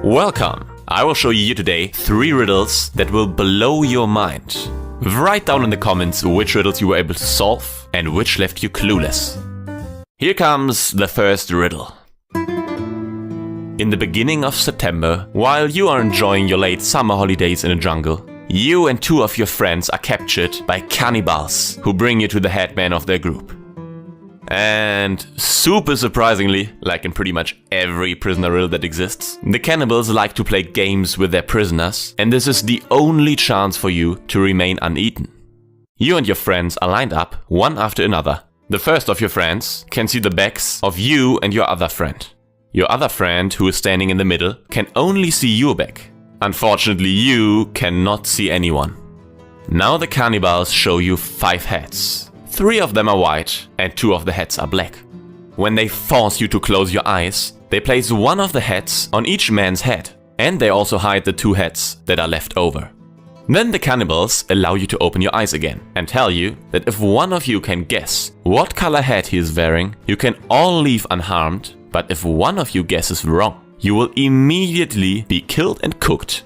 Welcome! I will show you today 3 riddles that will blow your mind. Write down in the comments which riddles you were able to solve and which left you clueless. Here comes the first riddle. In the beginning of September, while you are enjoying your late summer holidays in a jungle, you and 2 of your friends are captured by cannibals who bring you to the headman of their group. And super surprisingly, like in pretty much every prisoner riddle that exists, the cannibals like to play games with their prisoners, and this is the only chance for you to remain uneaten. You and your friends are lined up, one after another. The first of your friends can see the backs of you and your other friend. Your other friend, who is standing in the middle, can only see your back. Unfortunately, you cannot see anyone. Now the cannibals show you 5 heads. 3 of them are white and 2 of the heads are black. When they force you to close your eyes, they place one of the heads on each man's head, and they also hide the 2 heads that are left over. Then the cannibals allow you to open your eyes again and tell you that if one of you can guess what color hat he is wearing, you can all leave unharmed, but if one of you guesses wrong, you will immediately be killed and cooked.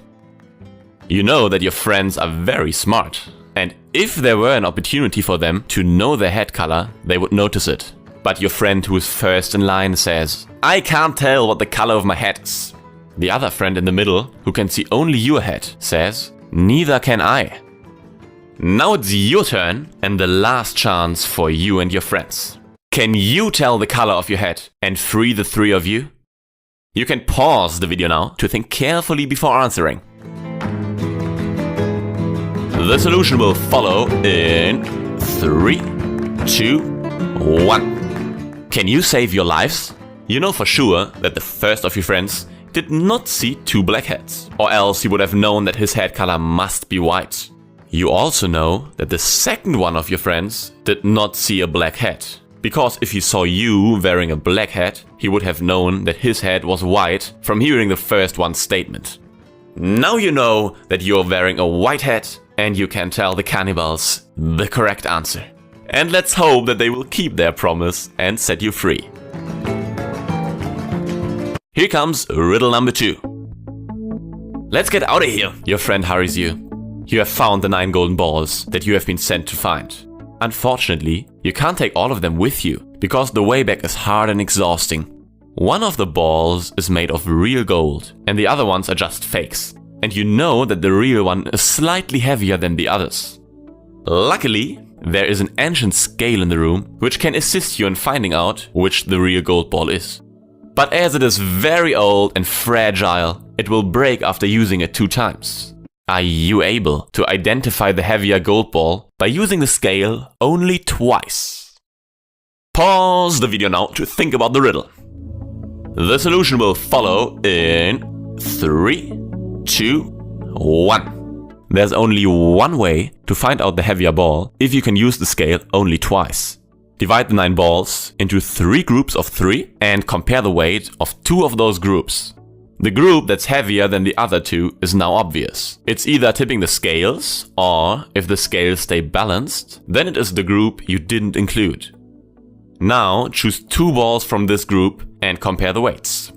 You know that your friends are very smart, and if there were an opportunity for them to know their head color, they would notice it. But your friend who is first in line says, "I can't tell what the color of my hat is." The other friend in the middle, who can see only your head, says, "Neither can I." Now it's your turn and the last chance for you and your friends. Can you tell the color of your head and free the 3 of you? You can pause the video now to think carefully before answering. The solution will follow in 3, 2, 1. Can you save your lives? You know for sure that the first of your friends did not see 2 black heads, or else he would have known that his head color must be white. You also know that the second one of your friends did not see a black head, because if he saw you wearing a black hat, he would have known that his head was white from hearing the first one's statement. Now you know that you're wearing a white hat and you can tell the cannibals the correct answer. And let's hope that they will keep their promise and set you free. Here comes riddle number 2. Let's get out of here, your friend hurries you. You have found the 9 golden balls that you have been sent to find. Unfortunately, you can't take all of them with you, because the way back is hard and exhausting. One of the balls is made of real gold, and the other ones are just fakes. And you know that the real one is slightly heavier than the others. Luckily, there is an ancient scale in the room, which can assist you in finding out which the real gold ball is. But as it is very old and fragile, it will break after using it 2 times. Are you able to identify the heavier gold ball by using the scale only twice? Pause the video now to think about the riddle. The solution will follow in 3, 2, 1. There's only one way to find out the heavier ball if you can use the scale only twice. Divide the 9 balls into 3 groups of 3 and compare the weight of 2 of those groups. The group that's heavier than the other 2 is now obvious. It's either tipping the scales, or if the scales stay balanced, then it is the group you didn't include. Now choose 2 balls from this group and compare the weights.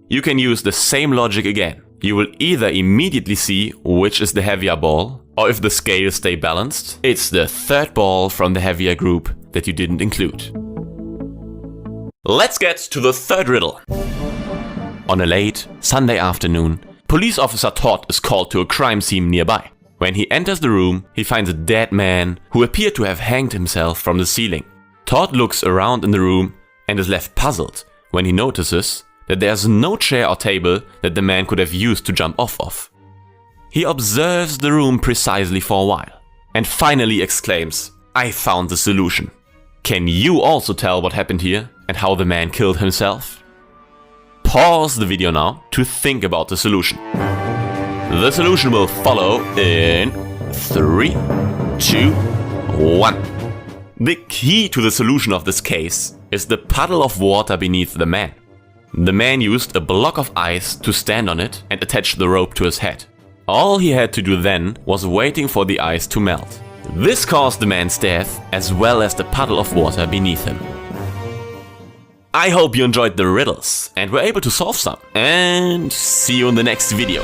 You can use the same logic again. You will either immediately see which is the heavier ball, or if the scales stay balanced, it's the 3rd ball from the heavier group that you didn't include. Let's get to the 3rd riddle. On a late Sunday afternoon, police officer Todd is called to a crime scene nearby. When he enters the room, he finds a dead man who appeared to have hanged himself from the ceiling. Todd looks around in the room and is left puzzled when he notices that there's no chair or table that the man could have used to jump off of. He observes the room precisely for a while and finally exclaims, "I found the solution." Can you also tell what happened here and how the man killed himself? Pause the video now to think about the solution. The solution will follow in 3, 2, 1. The key to the solution of this case is the puddle of water beneath the man. The man used a block of ice to stand on it and attach the rope to his head. All he had to do then was waiting for the ice to melt. This caused the man's death, as well as the puddle of water beneath him. I hope you enjoyed the riddles and were able to solve some. And see you in the next video.